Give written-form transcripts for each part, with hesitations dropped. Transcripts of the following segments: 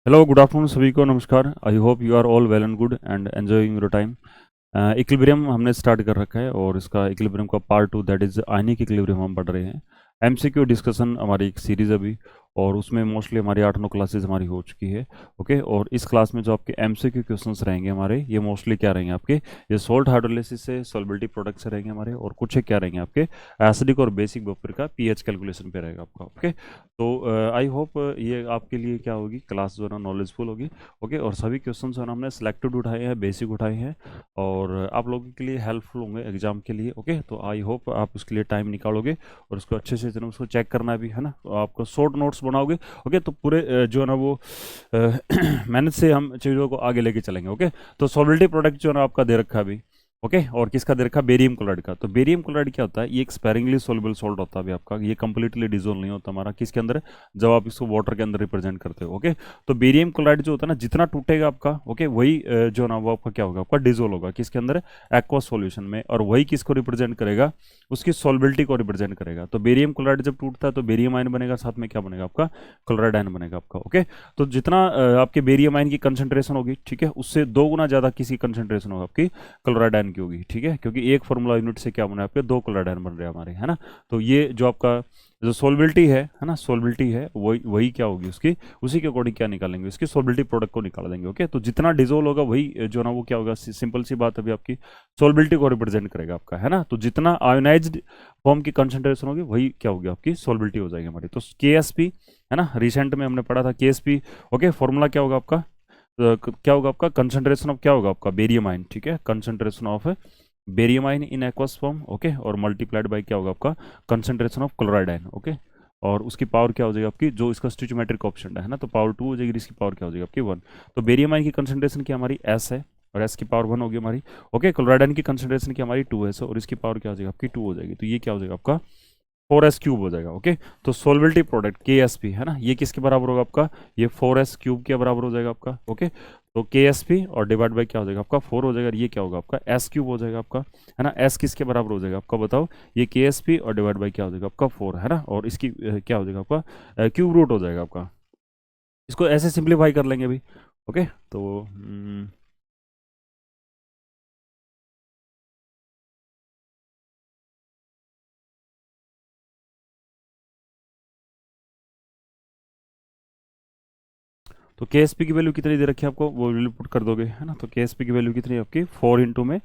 Hello, good afternoon सभी को। नमस्कार। I hope you are all well and good and enjoying your time. Equilibrium हमने start कर रखा है और इसका इक्विलिब्रियम का part 2 that is ionic equilibrium हम पढ़ रहे हैं। एमसीक्यू डिस्कशन हमारी एक सीरीज अभी, और उसमें मोस्टली हमारी 8-9 क्लासेस हमारी हो चुकी है। ओके, और इस क्लास में जो आपके एमसीक्यू क्वेश्चंस रहेंगे हमारे, ये मोस्टली क्या रहेंगे आपके, ये सोल्ट हाइड्रोलिसिस से सॉल्बिलिटी प्रोडक्ट से रहेंगे हमारे, और कुछ क्या रहेंगे आपके एसिडिक और बेसिक बफर का पीएच कैलकुलेशन पे रहेगा आपका। ओके, तो आई होप ये आपके लिए क्या होगी, क्लास जो है ना नॉलेजफुल होगी। ओके, और सभी क्वेश्चन जो है ना हमने सिलेक्टेड उठाए हैं, बेसिक उठाए हैं, और आप लोगों के लिए हेल्पफुल होंगे एग्जाम के लिए। ओके, तो आई होप आप उसके लिए टाइम निकालोगे और उसको अच्छे से जरा उसको चेक करना भी है ना, तो आपको शॉर्ट नोट्स बनाओगे। ओके, तो पूरे जो है ना वो मेहनत से हम चीज़ों को आगे लेके चलेंगे। ओके, तो सॉल्बिलिटी प्रोडक्ट जो है ना आपका दे रखा है अभी। ओके, और किसका दे रखा, बेरियम क्लोराइड का। तो बेरियम क्लोराइड क्या होता है, ये एक स्पेरिंगली सोल्युबल सॉल्ट होता है अभी आपका, ये कंप्लीटली डिजोल्व नहीं होता हमारा किसके अंदर, जब आप इसको वाटर के अंदर रिप्रेजेंट करते हो। ओके, तो बेरियम क्लोराइड जो होता है ना, जितना टूटेगा आपका, ओके, वही जो ना वो आपका क्या होगा, आपका डिजोल्व होगा किसके अंदर, एक्वा सॉल्यूशन में, और वही किसको रिप्रेजेंट करेगा, उसकी सॉल्बिलिटी को रिप्रेजेंट करेगा। तो बेरियम क्लोराइड जब टूटता है तो बेरियम आयन बनेगा, साथ में क्या बनेगा आपका, क्लोराइड आयन बनेगा आपका। ओके, तो जितना आपके बेरियम आयन की कंसंट्रेशन होगी, ठीक है, उससे 2 गुना ज्यादा किसी कंसंट्रेशन होगा आपकी क्लोराइड आयन की होगी। ठीक है, क्योंकि एक फार्मूला यूनिट से क्या बना है आपके, 2 क्लोराइड आयन बन रहे हैं हमारे, है ना। तो ये जो आपका जो सोलबिलिटी है ना, सोलबिलिटी है वही वही क्या होगी उसकी, उसी के अकॉर्डिंग क्या निकालेंगे, उसकी सोलबिलिटी प्रोडक्ट को निकाल देंगे। ओके, तो जितना डिजोल्व होगा वही जो ना वो क्या होगा, सिंपल सी बात अभी आपकी सोलबिलिटी को रिप्रेजेंट करेगा आपका, है ना। तो जितना आयोनाइज्ड फॉर्म की कंसंट्रेशन होगी वही क्या होगी, आपकी सोलबिलिटी हो जाएगी हमारी। तो के है ना, रिसेंट में हमने पढ़ा था के। ओके, फॉर्मूला क्या होगा आपका, क्या होगा आपका, कंसंट्रेशन ऑफ क्या होगा आपका, बेरियम आयन। ठीक है, concentration of barium ion in aqueous form. Okay, और मल्टीप्लाइड बाय क्या होगा आपका, concentration of chloride ion. Okay, और उसकी पावर क्या हो जाएगी आपकी, जो इसका स्टिचोमेट्रिक ऑप्शन है ना, तो पावर 2 हो जाएगी, इसकी पावर क्या हो जाएगी आपकी 1। तो बेरियम आयन की कंसंट्रेशन की हमारी एस है, और एस की पावर 1 होगी हमारी। ओके, क्लोराइड आयन की कंसंट्रेशन की हमारी 2 है, और इसकी पावर क्या हो जाएगी आपकी 2 हो जाएगी। तो ये क्या हो जाएगा आपका 4s³ हो जाएगा। ओके, तो सोलबिलिटी प्रोडक्ट के है ना, ये किसके बराबर होगा आपका, ये 4s³ के बराबर हो जाएगा आपका। ओके, तो के और डिवाइड बाई क्या हो जाएगा आपका 4 हो जाएगा, और ये क्या होगा आपका s³ हो जाएगा आपका, है ना। s किसके बराबर हो जाएगा आपका बताओ, ये के और डिवाइड बाई क्या हो जाएगा आपका 4, है ना, और इसकी क्या हो जाएगा आपका क्यूब रूट हो जाएगा आपका। इसको ऐसे सिंप्लीफाई कर लेंगे अभी। ओके, तो तो के की वैल्यू कितनी दे रखी है आपको, वो वैल्यू पुट कर दोगे, है ना। तो के की वैल्यू कितनी है आपकी 4 इंटू में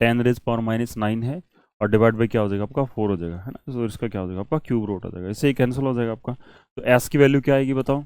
10⁻⁹ है, और डिवाइड बाई क्या हो जाएगा आपका 4 हो जाएगा, है ना। तो इसका क्या हो जाएगा आपका क्यूब रूट हो जाएगा, इससे ही कैंसिल हो जाएगा आपका। तो एस की वैल्यू क्या आएगी बताओ,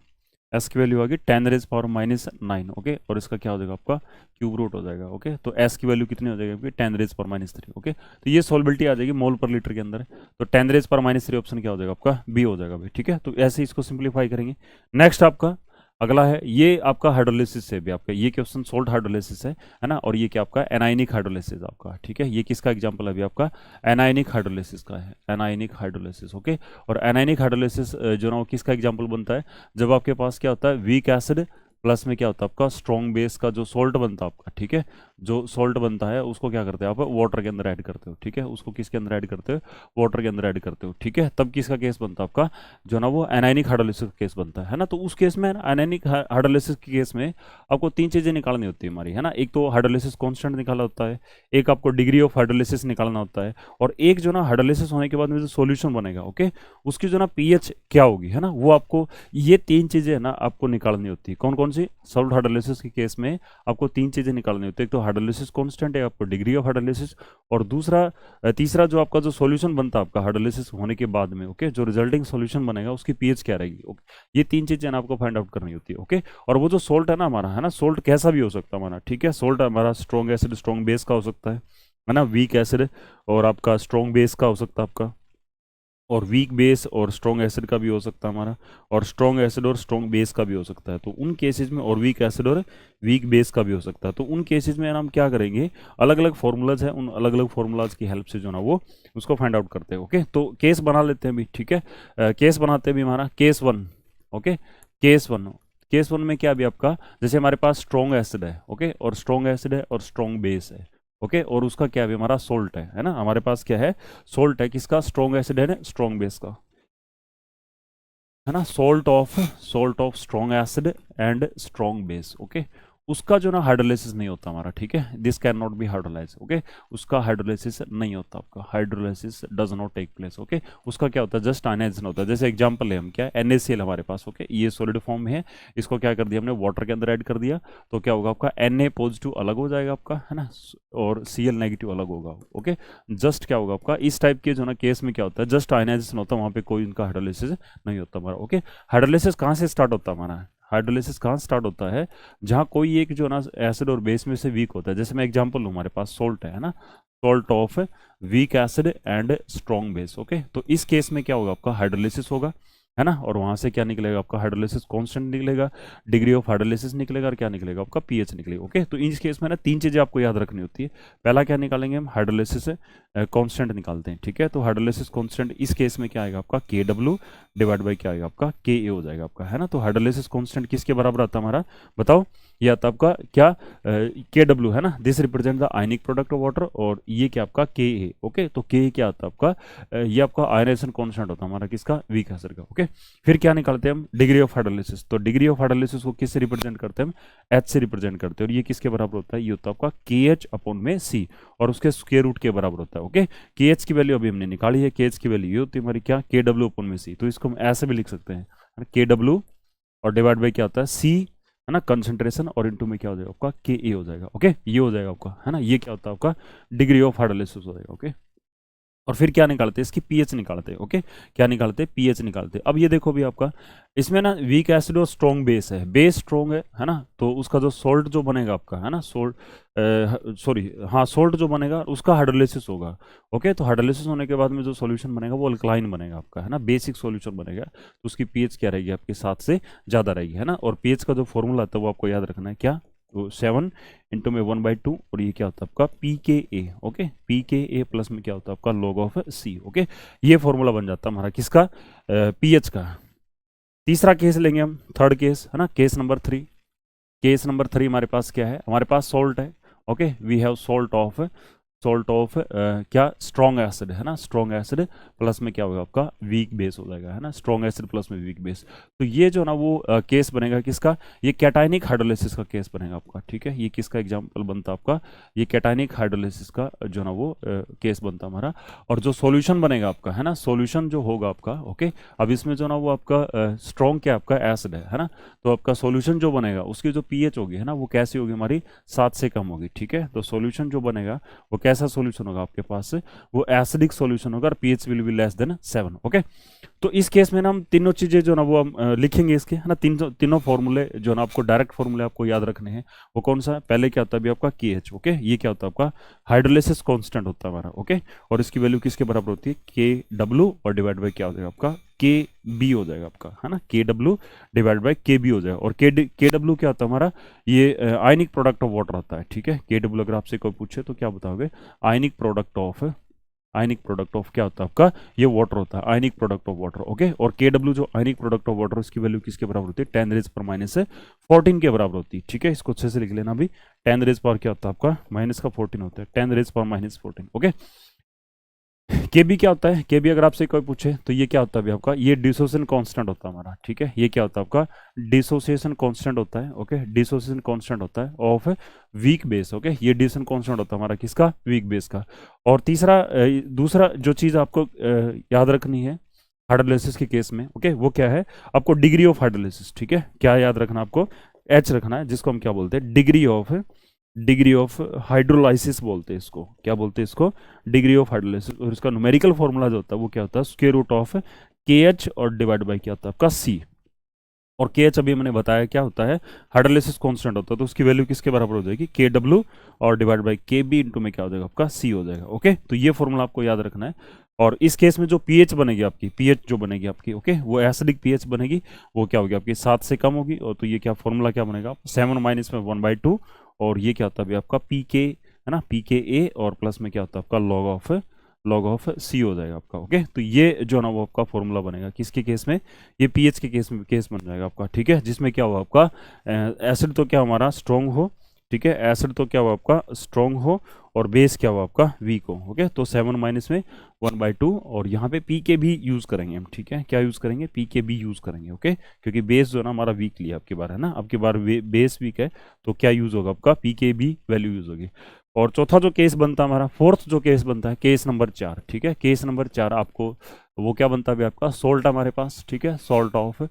एस की वैल्यू आएगी 10⁻⁹ ओके, और इसका क्या हो जाएगा आपका क्यूब रूट हो जाएगा। ओके, तो एस की वैल्यू कितनी हो जाएगी आपकी 10⁻3। ओके, तो ये सॉल्बिलिटी आ जाएगी मोल पर लीटर के अंदर। तो 10⁻3 ऑप्शन क्या हो जाएगा आपका बी हो जाएगा भाई। ठीक है, तो ऐसे ही इसको सिंप्लीफाई करेंगे। नेक्स्ट आपका अगला है, ये आपका हाइड्रोलिसिस से भी आपका ये क्वेश्चन सोल्ट हाइड्रोलिसिस है ना, और ये क्या आपका एनाइनिक हाइड्रोलिसिस आपका। ठीक है, ये किसका एग्जांपल अभी आपका एनाइनिक हाइड्रोलिसिस का है, एनाइनिक हाइड्रोलिसिस। ओके, और एनाइनिक हाइड्रोलिसिस जो ना वो किसका एग्जांपल बनता है, जब आपके पास क्या होता है वीक एसिड प्लस में क्या होता है आपका स्ट्रॉन्ग बेस का जो सोल्ट बनता है आपका। ठीक है, जो सोल्ट बनता है उसको क्या करते हैं आप वाटर के अंदर ऐड करते हो। ठीक है, उसको किसके अंदर ऐड करते हो, वाटर के अंदर ऐड करते हो। ठीक है, तब किसका केस बनता है आपका, जो ना वो एनाइनिक हाइड्रोलिसिस केस बनता है ना। तो उस केस में एनाइनिक हाइड्रोलिसिस के केस में आपको 3 चीजें निकालनी होती है हमारी, है ना। एक तो हाइड्रोलिसिस कांस्टेंट निकालना होता है, एक आपको डिग्री ऑफ हाइड्रोलिसिस निकालना होता है, और एक जो ना हाइड्रोलिसिस होने के बाद में जो सॉल्यूशन बनेगा, ओके, उसकी जो ना पीएच क्या होगी, है ना, वो आपको ये 3 चीजें है ना आपको निकालनी होती है। कौन कौन सी, सॉल्ट हाइड्रोलिसिस के केस में आपको 3 चीजें निकालनी होती है। एक तो हाइड्रोलिसिस कांस्टेंट है, आपको डिग्री ऑफ हाइड्रोलिसिस, और दूसरा तीसरा जो आपका जो सॉल्यूशन बनता है आपका हाइड्रोलिसिस होने के बाद में, ओके, जो रिजल्टिंग सॉल्यूशन बनेगा उसकी पीएच क्या रहेगी। ओके, ये 3 चीजें ना आपको फाइंड आउट करनी होती है। ओके, और वो जो सोल्ट है ना हमारा, है ना, सोल्ट कैसा भी हो सकता है हमारा। ठीक है, सोल्ट हमारा स्ट्रॉन्ग एसिड स्ट्रॉन्ग बेस का हो सकता है ना, वीक एसिड और आपका स्ट्रॉन्ग बेस का हो सकता है आपका, और वीक बेस और स्ट्रॉन्ग एसिड का भी हो सकता है हमारा, और स्ट्रॉन्ग एसिड और स्ट्रॉन्ग बेस का भी हो सकता है। तो उन केसेस में, और वीक एसिड और वीक बेस का भी हो सकता है। तो उन केसेस में हम क्या करेंगे, अलग अलग फॉर्मूलाज है, उन अलग अलग फॉर्मूलाज की हेल्प से जो ना वो उसको फाइंड आउट करते हैं। ओके, तो केस बना लेते हैं भी। ठीक है, केस बनाते हैं भी हमारा केस 1। ओके, केस 1, केस 1 में क्या भी आपका, जैसे हमारे पास स्ट्रॉन्ग एसिड है, ओके, और स्ट्रॉन्ग एसिड है और स्ट्रॉन्ग बेस है। ओके, और उसका क्या भी हमारा सोल्ट है ना, हमारे पास क्या है, सोल्ट है किसका, स्ट्रॉन्ग एसिड है ना स्ट्रॉन्ग बेस का। है ना, salt of strong acid and strong base, okay, उसका जो ना हाइड्रोलाइसिस नहीं होता हमारा, ठीक है, this can not be hydrolyze, okay, उसका हाइड्रोलाइसिस नहीं होता, आपका hydrolysis does not take place, okay, उसका क्या होता है, जस्ट आयनाइजेशन होता है। जैसे एग्जांपल है हम क्या, NaCl हमारे पास, ओके, ये सॉलिड फॉर्म में है, इसको क्या कर दिया हमने, वाटर के अंदर ऐड कर दिया, तो क्या होगा आपका, Na पॉजिटिव अलग हो जाएगा आपका, है ना, और Cl नेगेटिव अलग होगा, ओके, जस्ट क्या होगा आपका, इस टाइप के जो ना केस में क्या होता है, जस्ट आयनाइजेशन होता है, वहाँ पे कोई उनका हाइड्रोलाइसिस नहीं होता हमारा, ओके। हाइड्रोलाइसिस कहाँ से स्टार्ट होता है हमारा, हाइड्रोलाइसिस कहाँ स्टार्ट होता है, जहाँ कोई एक जो ना एसिड और बेस में से वीक होता है। जैसे मैं एग्जांपल लूँ, हमारे पास सोल्ट है ना, salt of weak acid and strong base, okay, तो इस केस में क्या होगा आपका, हाइड्रोलाइसिस होगा, है ना, और वहां से क्या निकलेगा आपका, हाइड्रोलाइसिस कांस्टेंट निकलेगा, डिग्री ऑफ हाइड्रोलाइसिस निकलेगा, और क्या निकलेगा आपका, पीएच निकलेगा, ओके। तो इस केस में ना तीन चीजें आपको याद रखनी होती है। पहला क्या निकालेंगे हम, हाइड्रोलाइसिस कांस्टेंट निकालते हैं, ठीक है, तो हाइड्रोलाइसिस कांस्टेंट इस केस में क्या आएगा आपका, KW डिवाइड बाई क्या आएगा आपका, KA हो जाएगा आपका, है ना। तो हाइड्रोलाइसिस कांस्टेंट किसके बराबर आता है हमारा, बताओ, ये आता है आपका क्या, KW, है ना, this represent the ionic product of water, और ये क्या आपका KA, ओके, तो KA क्या आता है आपका, ये आपका आयनाइजेशन कांस्टेंट होता है हमारा, किसका, वीक एसिड का, ओके। फिर क्या निकालते हैं हम, डिग्री ऑफ हाइड्रोलाइसिस, तो डिग्री ऑफ हाइड्रोलाइसिस को किससे रिप्रेजेंट करते हैं हम, H से रिप्रेजेंट करते हैं, और ये किसके बराबर होता है, ये होता है आपका KH अपॉन में C, और उसके स्क्वायर रूट के बराबर होता है, ओके। KH की वैल्यू अभी हमने निकाली है, KH की वैल्यू ये होती है हमारी क्या, KW अपॉन में C, तो इसको हम ऐसे भी लिख सकते हैं, KW और डिवाइड बाई क्या होता है, C, है ना, कंसंट्रेशन, और इनटू में क्या हो जाएगा आपका, KA हो जाएगा, ओके, ये हो जाएगा आपका, है ना, ये क्या होता है आपका, डिग्री ऑफ हाइड्रोलाइसिस हो जाएगा, ओके। और फिर क्या निकालते हैं, इसकी पीएच निकालते हैं, ओके, क्या निकालते हैं, पीएच निकालते हैं। अब ये देखो भी आपका, इसमें ना वीक एसिड और स्ट्रॉन्ग बेस है, बेस स्ट्रॉन्ग है ना, तो उसका जो सोल्ट जो बनेगा आपका, है ना, सोल्ट, सॉरी हाँ, सोल्ट जो बनेगा उसका हाइड्रोलाइसिस होगा, ओके, तो हाइड्रोलाइसिस होने के बाद में जो सॉल्यूशन बनेगा वो अल्कलाइन बनेगा आपका, है ना, बेसिक सॉल्यूशन बनेगा, तो उसकी पीएच क्या रहेगी आपके, 7 से ज़्यादा रहेगी, है ना। और पीएच का जो फॉर्मूला आता है वो आपको याद रखना है, क्या, तो 7 इंटू में 1/2, और ये क्या होता है आपका PKA, ओके, PKA प्लस में क्या होता है आपका, log ऑफ C, ओके, ये फॉर्मूला बन जाता है हमारा किसका, पीएच का। तीसरा केस लेंगे हम, थर्ड केस, है ना, केस नंबर 3 हमारे पास क्या है, हमारे पास सॉल्ट है, okay, we have salt of क्या, स्ट्रॉन्ग एसिड, है ना, स्ट्रॉन्ग एसिड प्लस में क्या होगा आपका, वीक बेस हो जाएगा, है ना, स्ट्रॉन्ग एसिड प्लस में वीक बेस। तो ये जो ना वो केस बनेगा किसका, ये कैटाइनिक हाइड्रोलाइसिस का केस बनेगा आपका, ठीक है, ये किसका एग्जांपल बनता है आपका, ये कैटाइनिक हाइड्रोलाइसिस का जो ना वो केस बनता हमारा। और जो सॉल्यूशन बनेगा आपका, है ना, सॉल्यूशन जो होगा आपका, ओके, अब इसमें जो ना वो आपका स्ट्रॉन्ग क्या आपका एसिड है ना, तो आपका सॉल्यूशन जो बनेगा उसकी जो पीएच होगी, है ना, वो कैसी होगी हमारी, 7 से कम होगी, ठीक है। तो सॉल्यूशन जो बनेगा वो कैसा सॉल्यूशन होगा आपके पास से, वो एसिडिक सॉल्यूशन होगा, और pH will be less than 7, okay. तो इस केस में ना हम तीनों चीजें जो ना वो हम लिखेंगे इसके, है ना, तीनों फॉर्मूले जो ना आपको डायरेक्ट फॉर्मूले आपको याद रखने हैं। वो कौन सा है, पहले क्या होता है अभी आपका KH, ओके, ये क्या होता है आपका हाइड्रोलाइसिस कांस्टेंट होता है हमारा, ओके, और इसकी वैल्यू किसके बराबर होती है, KW और डिवाइड बाई क्या हो जाएगा आपका, KB हो जाएगा आपका, है ना, KW डिवाइड बाई KB हो जाएगा। और KW क्या होता है हमारा, ये आयनिक प्रोडक्ट ऑफ वाटर होता है, ठीक है। KW अगर आपसे कोई पूछे तो क्या बताओगे, आयनिक प्रोडक्ट ऑफ क्या होता है आपका, ये वाटर होता है, ionic product of water, okay. और KW जो आयनिक प्रोडक्ट ऑफ वाटर, उसकी वैल्यू किसके बराबर होती है, 10 रेज पर माइनस 14 के बराबर होती है, ठीक है। इसको अच्छे से लिख लेना अभी, 10 रेज पर क्या होता है आपका, माइनस का 14 होता है, 10 रेज पर माइनस 14, ओके। केबी क्या होता है, केबी अगर आपसे कोई पूछे तो ये क्या होता है अभी आपका, ये डिसोसिएशन कांस्टेंट होता है हमारा, ठीक है। ये क्या होता है आपका, डिसोसिएशन कांस्टेंट होता है, ओके, डिसोसिएशन कांस्टेंट होता है ऑफ वीक बेस, ओके, ये डिसोसिएशन कांस्टेंट होता है हमारा किसका, वीक बेस का। और दूसरा जो चीज़ आपको याद रखनी है हाइड्रोलाइसिस के केस में, ओके, वो क्या है, आपको डिग्री ऑफ हाइड्रोलाइसिस, ठीक है, क्या याद रखना आपको, H रखना है, जिसको हम क्या बोलते हैं, डिग्री ऑफ हाइड्रोलाइसिस बोलते हैं इसको, क्या बोलते हैं इसको, डिग्री ऑफ हाइड्रोलाइसिस। और इसका न्यूमेरिकल फॉर्मूला जो होता है वो क्या होता है, स्क्वायर रूट ऑफ KH और डिवाइड बाई क्या होता है आपका C। और KH अभी मैंने बताया क्या होता है, हाइड्रोलाइसिस कांस्टेंट होता है, तो उसकी वैल्यू किसके बराबर हो जाएगी, KW और डिवाइड बाई KB इंटू में क्या हो जाएगा आपका C हो जाएगा, ओके। तो ये फॉर्मूला आपको याद रखना है। और इस केस में जो पीएच बनेगी आपकी, पीएच जो बनेगी आपकी, ओके, वो एसिडिक पीएच बनेगी, वो क्या होगी आपकी 7 से कम होगी। और तो ये क्या फॉर्मूला क्या बनेगा, 7 माइनस में 1/2, और ये क्या होता है अभी आपका PK, है ना, PKA, और प्लस में क्या होता है आपका लॉग ऑफ C हो जाएगा आपका, ओके। तो ये जो ना वो आपका फॉर्मूला बनेगा किसके केस में, ये पीएच के केस में केस बन जाएगा आपका, ठीक है, जिसमें क्या होगा आपका एसिड तो क्या हमारा स्ट्रॉन्ग हो, ठीक है, एसिड तो क्या हुआ आपका स्ट्रॉन्ग हो और बेस क्या हुआ आपका वीक हो। ओके, तो 7 माइनस में 1/2 और यहाँ पे पी के भी यूज़ करेंगे हम। ठीक है, क्या यूज़ करेंगे, पी के भी यूज़ करेंगे। ओके, क्योंकि बेस जो है ना हमारा वीक लिया आपकी बार, है ना, आपकी बार बेस वीक है तो क्या यूज़ होगा आपका, पी के भी वैल्यू यूज़ होगी। और चौथा जो केस बनता है हमारा, फोर्थ जो केस बनता है, केस नंबर 4। ठीक है, केस नंबर 4 आपको वो क्या बनता है अभी आपका, सोल्ट हमारे पास। ठीक है, सॉल्ट ऑफ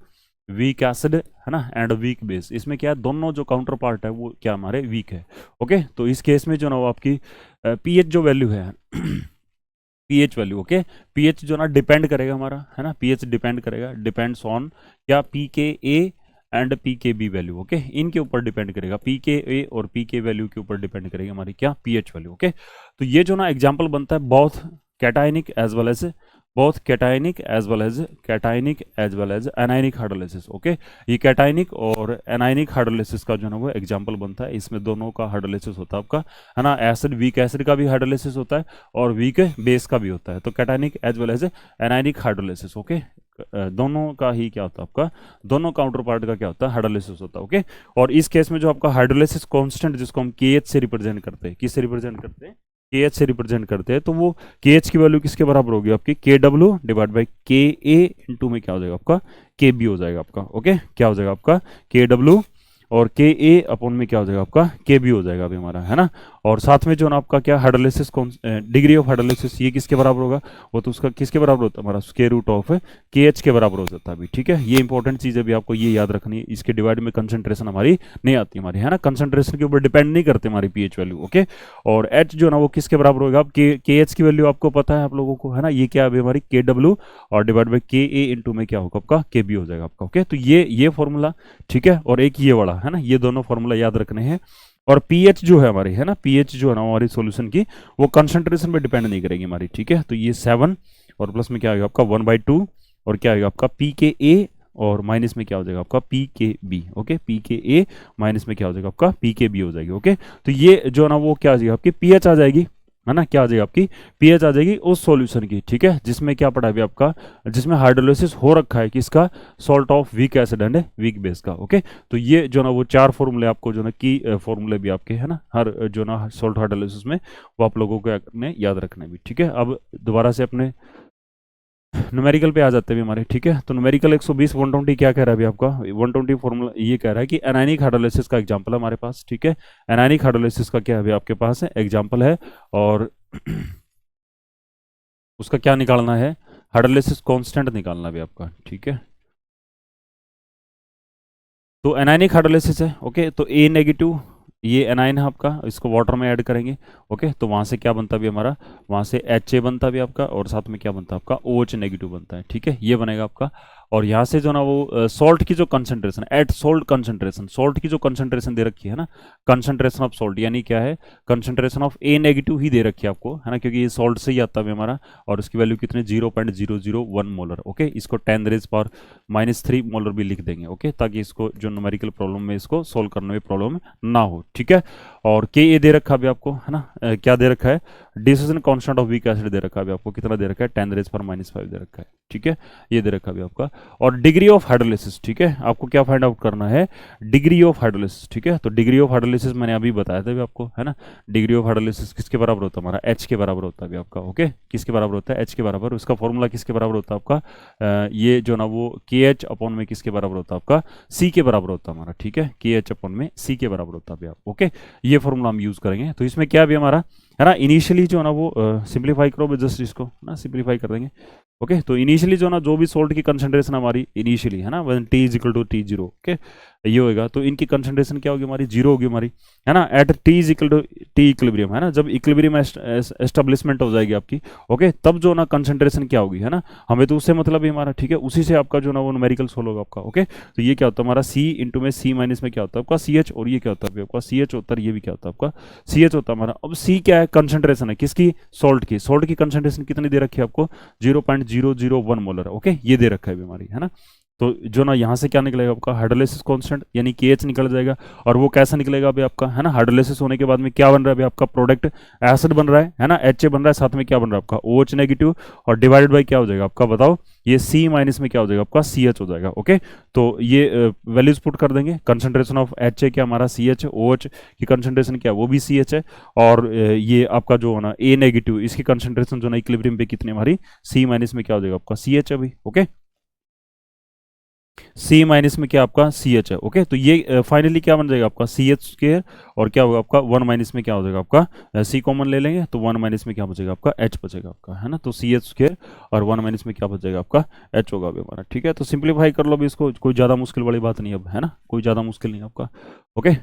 वीक एसिड, है ना, एंड वीक बेस। इसमें क्या है, दोनों जो काउंटर पार्ट है वो क्या हमारे वीक है। ओके, तो इस केस में जो ना वो आपकी पीएच जो वैल्यू है पीएच वैल्यू, ओके, पीएच जो ना डिपेंड करेगा हमारा, है ना, पीएच डिपेंड करेगा, डिपेंड्स ऑन क्या, पी के ए एंड पी के बी वैल्यू। ओके, इनके ऊपर डिपेंड करेगा, पी के ए और पी के वैल्यू के ऊपर डिपेंड करेगी हमारी क्या, पीएच वैल्यू। ओके, तो ये जो ना एग्जाम्पल बनता है both cationic as well as anionic hydrolysis. Okay, ये कैटायनिक और एनायनिक हाइड्रोलिसिस का जो है वो एग्जांपल बनता है। इसमें दोनों का हाइड्रोलिसिस होता है आपका, है ना, एसिड वीक एसिड का भी हाइड्रोलिसिस होता है और वीक बेस का भी होता है। तो cationic as well as anionic hydrolysis. Okay, दोनों का ही क्या होता है आपका, दोनों काउंटर पार्ट का क्या होता है, हाइड्रोलिसिस होता है। ओके, और इस केस में जो आपका हाइड्रोलिसिस कांस्टेंट जिसको हम केएच से रिप्रेजेंट करते हैं, किससे रिप्रेजेंट करते हैं, केएच से रिप्रेजेंट करते हैं, तो वो केएच की वैल्यू किसके बराबर होगी आपकी, के डब्ल्यू डिवाइड बाई के ए इंटू में क्या हो जाएगा आपका, के बी हो जाएगा आपका। ओके, क्या हो जाएगा आपका, के डब्ल्यू और के ए अपॉन में क्या हो जाएगा आपका, के बी हो जाएगा अभी हमारा, है ना। और साथ में जो ना आपका क्या हाइड्रोलिसिस कौन, डिग्री ऑफ हाइड्रोलिसिस ये किसके बराबर होगा, वो तो उसका किसके बराबर होता है हमारा, स्क्वायर रूट ऑफ के एच के बराबर हो जाता है अभी। ठीक है, ये इंपॉर्टेंट चीज़ अभी आपको ये याद रखनी है। इसके डिवाइड में कंसंट्रेशन हमारी नहीं आती हमारी, है ना, कंसंट्रेशन के ऊपर डिपेंड नहीं करते हमारी पीएच वैल्यू। ओके, और एच जो ना वो किसके बराबर होगा, अब के एच की वैल्यू आपको पता है आप लोगों को, है ना, ये क्या अभी हमारी के डब्ल्यू और डिवाइड बाई के ए इंटू में क्या होगा आपका, के बी हो जाएगा आपका। ओके, तो ये फॉर्मूला, ठीक है, और एक ये वाला, है ना, ये दोनों फॉर्मूला याद रखने हैं। और पीएच जो है हमारी, है ना, पीएच जो है ना हमारी सॉल्यूशन की, वो कंसंट्रेशन पे डिपेंड नहीं करेगी हमारी। ठीक है, तो ये 7 और प्लस में क्या आएगा आपका 1/2 और क्या आएगा आपका पी के ए और माइनस में क्या हो जाएगा आपका पी के बी। ओके, पी के ए माइनस में क्या हो जाएगा आपका पी के बी हो जाएगी। ओके, तो ये जो है ना वो क्या आ जाएगी आपकी पीएच आ जाएगी, है ना, क्या आ जाएगी आपकी पीएच आ जाएगी उस सॉल्यूशन की। ठीक है, जिसमें क्या पड़ा है आपका, जिसमें हाइड्रोलिसिस हो रखा है किसका, salt of weak acid and weak base का। ओके, तो ये जो ना वो 4 फॉर्मूले आपको जो ना की फॉर्मूले भी आपके, है ना, हर जो ना सॉल्ट हाइड्रोलिसिस में वो आप लोगों को अपने याद रखना भी। ठीक है, अब दोबारा से अपने न्यूमेरिकल पे आ जाते हैं हमारे। ठीक है, तो न्यूमेरिकल 120 120 क्या कह रहा है अभी आपका, 120 फॉर्मूला ये कह रहा है कि एनायनिक हाइड्रोलिसिस का एग्जांपल है हमारे पास। ठीक है, एनायनिक हाइड्रोलिसिस का क्या है अभी आपके पास है, एग्जांपल है, और उसका क्या निकालना है, हाइड्रोलिसिस कांस्टेंट निकालना भी आपका। ठीक है, तो एनायनिक हाइड्रोलिसिस है। ओके, तो ए नेगेटिव ये एनाइन है आपका, इसको वाटर में ऐड करेंगे। ओके, तो वहां से क्या बनता भी हमारा, वहां से एच ए बनता भी आपका, और साथ में क्या बनता है आपका ओ एच नेगेटिव बनता है। ठीक है, ये बनेगा आपका। और यहाँ से जो ना वो सॉल्ट की जो concentration, at salt concentration, salt की जो कंसंट्रेशन दे रखी है ना, कंसंट्रेशन ऑफ सॉल्ट यानी क्या है, कंसंट्रेशन ऑफ ए नेगेटिव ही दे रखी है आपको, है ना, क्योंकि ये सॉल्ट से ही आता है हमारा, और उसकी वैल्यू कितने 0.001 मोलर। ओके, इसको 10⁻³ मोलर भी लिख देंगे। ओके, ताकि इसको जो न्यूमेरिकल प्रॉब्लम में इसको सोल्व करने में प्रॉब्लम ना हो। ठीक है, और के ए दे रखा भी आपको, है ना, क्या दे रखा है, dissociation constant of weak acid दे रखा है आपको, कितना दे रखा है 10⁻⁵ दे रखा है। ठीक है, ये दे रखा भी आपका, और डिग्री ऑफ हाइड्रोलिसिस। ठीक है, आपको क्या फाइंड आउट करना है, डिग्री ऑफ हाइड्रोलिसिस। ठीक है, तो डिग्री ऑफ हाइड्रोलिसिस मैंने अभी बताया था भी आपको, है ना, डिग्री ऑफ हाइड्रोलिसिस किसके बराबर होता है हमारा, एच के बराबर होता है भी आपका। ओके, किसके बराबर होता है, एच के बराबर। उसका फॉर्मूला किसके बराबर होता है आपका, ये जो ना वो के एच अपॉन में किसके बराबर होता है आपका, सी के बराबर होता है हमारा। ठीक है, के एच अपॉन में सी के बराबर होता है भी आप। ओके, ये फॉर्मूला हम यूज करेंगे। तो इसमें क्या भी हमारा, है ना, इनिशियली जो है ना वो सिंप्लीफाई करो जस्ट इसको, ना सिंप्लीफाई कर देंगे। ओके, तो इनिशियली जो ना जो भी सोल्ट की कंसंट्रेशन हमारी इनिशियली, है ना, when T is equal to T0। Okay, ये होगा, तो इनकी कंसंट्रेशन क्या होगी हमारी, 0 होगी हमारी, है ना, at T is equal to T equilibrium, है ना, जब इक्विलिब्रियम एस्टेब्लिशमेंट हो जाएगी आपकी। ओके, तब जो ना कंसंट्रेशन क्या होगी, है ना, हमें तो उससे मतलब है हमारा। ठीक है, उसी से आपका जो ना वो न्यूमेरिकल सोल्व होगा आपका। ओके, तो ये क्या होता है हमारा C इंटू में C माइनस में क्या होता है आपका CH, और ये क्या होता है आपका CH होता है, ये भी क्या होता है आपका CH होता है हमारा। अब C क्या है, कंसंट्रेशन है किसकी, सॉल्ट की। सॉल्ट की कंसंट्रेशन कितनी दे रखी है आपको, 0.001 मोलर। ओके, ये दे रखा है हमारी, है ना, तो जो ना यहाँ से क्या निकलेगा आपका हाइड्रोलाइसिस कांस्टेंट यानी KH निकल जाएगा। और वो कैसा निकलेगा अभी आपका, है ना, हाइड्रोलाइसिस होने के बाद में क्या बन रहा है अभी आपका प्रोडक्ट एसिड बन रहा है ना, HA बन रहा है, साथ में क्या बन रहा है आपका OH नेगेटिव, और डिवाइडेड बाई क्या हो जाएगा आपका बताओ, ये C माइनस में क्या हो जाएगा आपका CH हो जाएगा। ओके, तो ये वैल्यूज पुट कर देंगे। कंसंट्रेशन ऑफ HA क्या हमारा CH, OH की कंसंट्रेशन क्या वो भी CH है, और ये आपका जो है ना A नेगेटिव इसकी कंसंट्रेशन जो ना इक्विलिब्रियम पे कितनी हमारी C माइनस में क्या हो जाएगा आपका CH अभी। ओके, C माइनस में क्या आपका CH है। ओके, तो ये फाइनली क्या बन जाएगा आपका CH स्क्वायर, और क्या होगा आपका 1 माइनस में क्या हो जाएगा आपका C कॉमन ले लेंगे तो 1 माइनस में क्या बचेगा आपका H बचेगा आपका, है ना, तो CH स्क्वायर और 1 माइनस में क्या बचेगा आपका H होगा अभी हमारा। ठीक है, तो सिंप्लीफाई कर लो अभी इसको, कोई ज़्यादा मुश्किल वाली बात नहीं अब, है ना, कोई ज़्यादा मुश्किल नहीं आपका। ओके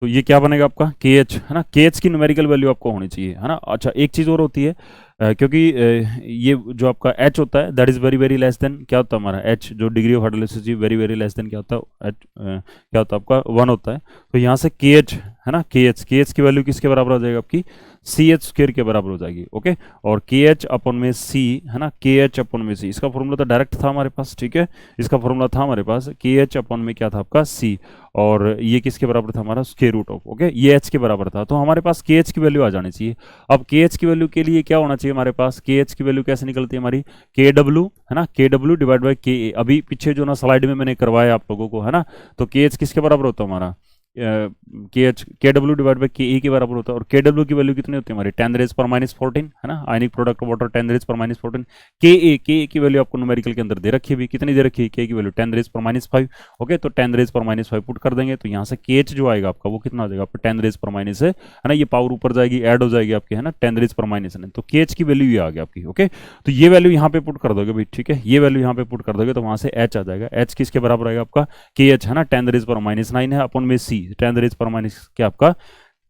तो ये क्या बनेगा आपका KH, है ना, KH की न्यूमेरिकल वैल्यू आपको होनी चाहिए, है ना। अच्छा, एक चीज़ और होती है, क्योंकि ये जो आपका H होता है that is very very less than क्या होता है हमारा H, जो degree of hydrolysis very very less than क्या होता है H, क्या होता है आपका 1 होता है। तो यहाँ से KH, है ना, KH की वैल्यू किसके बराबर हो जाएगी आपकी CH स्क्वायर के बराबर हो जाएगी। ओके, और KH अपन में C, है ना, KH अपन में C, इसका फॉर्मूला तो डायरेक्ट था हमारे पास। ठीक है, इसका फॉर्मूला था हमारे पास KH अपन में क्या था आपका C, और ये किसके बराबर था हमारा स्क्वायर रूट ऑफ, ओके, ये H के बराबर था। तो हमारे पास KH की वैल्यू आ जानी चाहिए। अब KH की वैल्यू के लिए क्या होना चाहिए हमारे पास, KH की वैल्यू कैसे निकलती है हमारी KW, है ना, KW डिवाइड बाई KA। अभी पीछे जो ना स्लाइड में मैंने करवाया आप लोगों को, है ना, तो KH किसके बराबर होता है हमारा KW डिवाइड बाई KE के बराबर होता है। और KW की वैल्यू कितनी होती है हमारी 10 रेज पर माइनस 14, है ना, आयनिक प्रोडक्ट वाटर 10 रेज पर माइनस 14। KA की वैल्यू आपको न्यूमेरिकल के अंदर दे रखी है भी, कितनी दे रखी है K की वैल्यू 10 रेज पर माइनस 5। ओके, तो 10 रेज पर माइनस 5 पुट कर देंगे तो यहाँ से KH जो आएगा आपका वो कितना हो जाएगा आपका 10 रेज पर माइनस है ना, ये पावर ऊपर जाएगी ऐड हो जाएगी आपकी, है ना, 10 रेज पर माइनस है, तो KH की वैल्यू ये आ गई आपकी। ओके, तो ये वैल्यू यहाँ पे पुट कर दोगे भाई, ठीक है, ये वैल्यू यहाँ पे पुट कर दोगे तो वहाँ से H आ जाएगा। H किसके बराबर आएगा आपका KH, है ना, 10 रेज पर माइनस 9 है अपन में C 10 रेज पर माइनस क्या आपका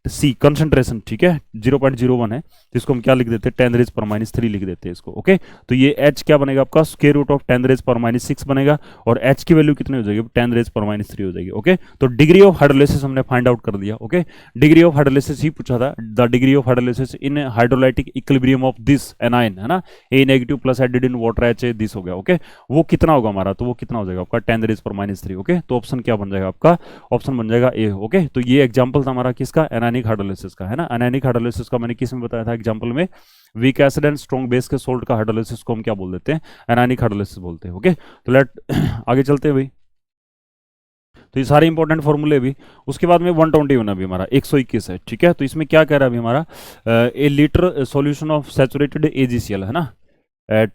C कंसंट्रेशन, ठीक है, 0.01 है, तो इसको हम क्या लिख देते हैं 10 रेज पर माइनस 3 लिख देते हैं इसको। ओके, तो ये H क्या बनेगा आपका स्क्वायर रूट ऑफ 10 रेज पर माइनस 6 बनेगा, और H की वैल्यू कितनी हो जाएगी 10 रेज पर माइनस 3 हो जाएगी। ओके, तो डिग्री ऑफ हाइड्रोलाइसिस हमने फाइंड आउट कर दिया। ओके, डिग्री ऑफ हाइड्रोलाइसिस ही पूछा था, the degree of hydrolysis in hydrolytic equilibrium of this anion, है ना, A negative plus added in water HA this हो गया। ओके, वो कितना होगा हमारा, तो वो कितना हो जाएगा आपका 10 रेज पर माइनस 3। ओके, तो ऑप्शन क्या बन जाएगा आपका, ऑप्शन बन जाएगा A। ओके, तो ये एग्जांपल था हमारा किसका एनानिक हाइड्रोलाइसिस का, है ना। एनानिक हाइड्रोलाइसिस का मैंने किस में बताया था एग्जांपल में, weak acid and strong base के सोल्ट का हाइड्रोलाइसिस को हम क्या बोल देते हैं एनानिक हाइड्रोलाइसिस बोलते हैं। ओके, तो लेट आगे चलते हैं भाई। तो ये सारे इंपॉर्टेंट फॉर्मूले भी, उसके बाद में 121 अभी हमारा 121 है। ठीक है, तो इसमें क्या कह रहा है अभी हमारा a litre solution of saturated AgCl, है ना,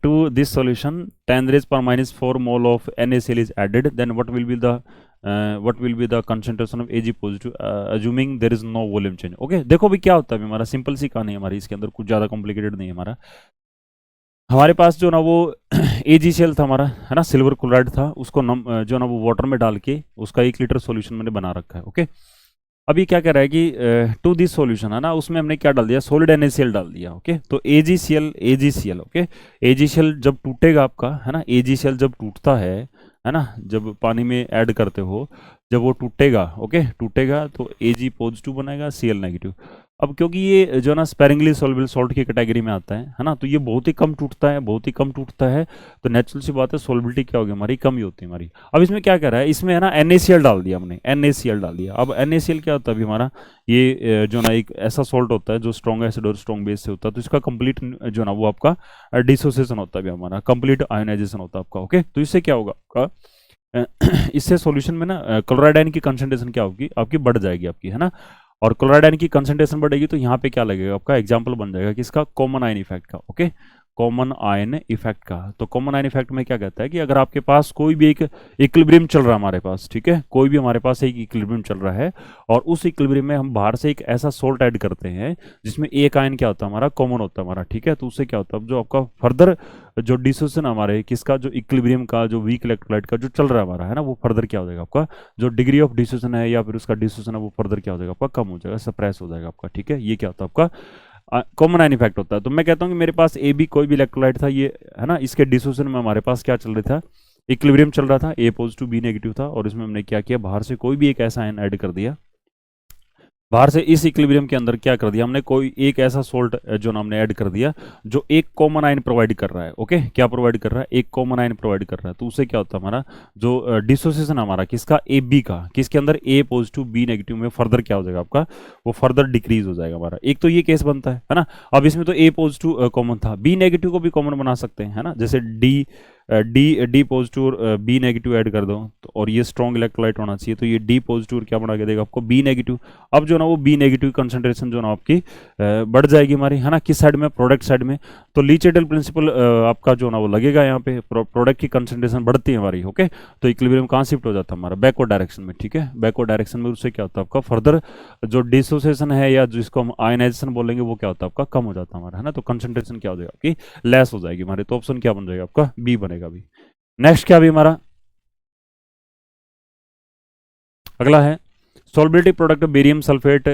to this solution 10 raised per minus 4 mole of NaCl is added, then what will be the concentration of Ag positive, assuming there is no volume change। Okay, देखो भी क्या होता है हमारा, simple सी कहानी है हमारी, इसके अंदर कुछ ज़्यादा कॉम्प्लिकेटेड नहीं है हमारा। हमारे पास जो ना वो AgCl था हमारा, है ना, सिल्वर क्लोराइड था, उसको जो ना वो वाटर में डाल के उसका 1 लीटर सॉल्यूशन मैंने बना रखा है। ओके, अभी क्या कह रहा है कि टू दिस सॉल्यूशन, है ना, उसमें हमने क्या डाल दिया सॉलिड NaCl डाल दिया। ओके, तो AgCl ओके, AgCl जब टूटेगा आपका, है ना, AgCl जब टूटता है ना, जब पानी में ऐड करते हो, जब वो टूटेगा, ओके, टूटेगा तो Ag पॉजिटिव बनेगा Cl नेगेटिव। अब क्योंकि ये जो ना स्पेरिंगली सॉल्युबल सॉल्ट की कैटेगरी में आता है ना, तो ये बहुत ही कम टूटता है, बहुत ही कम टूटता है, तो नेचुरल सी बात है सॉल्युबिलिटी क्या होगी हमारी कम ही होती है हमारी। अब इसमें क्या कर रहा है, इसमें है ना NaCl डाल दिया हमने, NaCl डाल दिया। अब NaCl क्या होता है अभी हमारा, ये जो ना एक ऐसा सॉल्ट होता है जो स्ट्रॉन्ग एसिड और स्ट्रॉन्ग बेस से होता है, तो इसका कंप्लीट जो ना वो आपका डिसोसिएशन होता है अभी हमारा, कंप्लीट आयोनाइजेशन होता है आपका। ओके, तो इससे क्या होगा आपका इससे सॉल्यूशन में ना क्लोराइड आयन की कंसंट्रेशन क्या होगी आपकी बढ़ जाएगी आपकी, है ना, और क्लोराइड आयन की कंसंट्रेशन बढ़ेगी तो यहाँ पे क्या लगेगा आपका एग्जांपल बन जाएगा किसका कॉमन आयन इफेक्ट का। ओके, कॉमन आयन इफेक्ट का, तो कॉमन आयन इफेक्ट में क्या कहता है कि अगर आपके पास कोई भी एक इक्विलिब्रियम चल रहा है हमारे पास, ठीक है, कोई भी हमारे पास एक इक्विलिब्रियम चल रहा है और उस इक्विलिब्रियम में हम बाहर से एक ऐसा सोल्ट ऐड करते हैं जिसमें एक आयन क्या होता है हमारा कॉमन होता है हमारा, ठीक है, तो उससे क्या होता है जो आपका फर्दर जो डिसोसिएशन हमारे किसका जो इक्विलिब्रियम का जो वीक इलेक्ट्रोलाइट का जो चल रहा है हमारा, है ना, वो फर्दर क्या हो जाएगा आपका जो डिग्री ऑफ डिसोसिएशन है या फिर उसका डिसोसिएशन है वो फर्दर क्या हो जाएगा आपका कम हो जाएगा, सप्रेस हो जाएगा आपका। ठीक है, ये क्या होता है आपका कॉमन आयन इफेक्ट होता है। तो मैं कहता हूँ कि मेरे पास ए बी कोई भी इलेक्ट्रोलाइट था ये, है ना, इसके डिसोसिएशन में हमारे पास क्या चल रहा था इक्विलिब्रियम चल रहा था, A पॉजिटिव B नेगेटिव था, और इसमें हमने क्या किया बाहर से कोई भी एक ऐसा आयन ऐड कर दिया बाहर से इस इक्विलिब्रियम के अंदर क्या कर दिया हमने, कोई एक ऐसा सोल्ट जो ना हमने ऐड कर दिया जो एक कॉमन आयन प्रोवाइड कर रहा है। ओके, क्या प्रोवाइड कर रहा है, एक कॉमन आयन प्रोवाइड कर रहा है। तो उससे क्या होता है, हमारा जो डिसोसिएशन हमारा किसका, ए बी का, किसके अंदर ए पॉजिटिव बी नेगेटिव में फर्दर क्या हो जाएगा आपका, वो फर्दर डिक्रीज हो जाएगा हमारा। एक तो ये केस बनता है ना। अब इसमें तो ए पॉजिटिव कॉमन था, बी नेगेटिव को भी कॉमन बना सकते हैं, है ना। जैसे डी डी पॉजिटिव और बी नेगेटिव ऐड कर दो तो, और ये स्ट्रॉन्ग इलेक्ट्रोलाइट होना चाहिए, तो ये डी पॉजिटिव क्या बना के देगा आपको, बी नेगेटिव। अब जो ना वो बी नेगेटिव कंसंट्रेशन जो ना आपकी बढ़ जाएगी हमारी, है ना, किस साइड में, प्रोडक्ट साइड में। तो लीचेडल प्रिंसिपल आपका जो ना वो लगेगा यहाँ पे, प्रोडक्ट की कंसंट्रेशन बढ़ती है हमारी। ओके, तो इक्विलिब्रियम कहाँ शिफ्ट हो जाता है हमारा, बैकवर्ड डायरेक्शन में। ठीक है, बैकवर्ड डायरेक्शन में उससे क्या होता है आपका, फर्दर जो डिसोसिएशन है या जिसको हम आयनाइजेशन बोलेंगे वो क्या होता है आपका, कम हो जाता है हमारा, है ना। तो कंसंट्रेशन क्या हो जाएगा आपकी, लेस हो जाएगी हमारी। तो ऑप्शन क्या बन जाएगा आपका, बी बनेगा अभी। नेक्स्ट क्या भी हमारा अगला है, solubility product of barium sulfate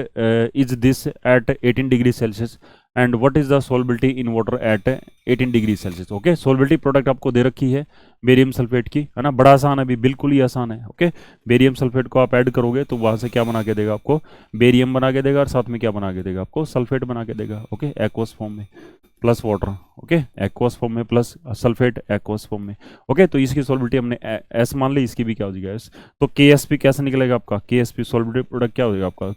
is this at 18 degree Celsius and what is the solubility in water at 18 degree Celsius. Okay, solubility product आपको दे रखी है बेरियम सल्फेट की, है ना। बड़ा आसान है, अभी बिल्कुल ही आसान है। ओके, बेरियम सल्फेट को आप ऐड करोगे तो वहां से क्या बना के देगा आपको, बेरियम बना के देगा, और साथ में क्या बना के देगा आपको, सल्फेट बना के देगा। ओके, एक्वस फॉर्म में plus water. Okay, aqueous form में प्लस सल्फेट एक्वस फॉर्म में। ओके, तो इसकी सॉल्बिलिटी हमने एस मान ली, इसकी भी क्या हो जाएगा एस। तो के एस पी कैसे निकलेगा आपका, के एस पी सॉल्बिलिटी प्रोडक्ट क्या हो जाएगा आपका,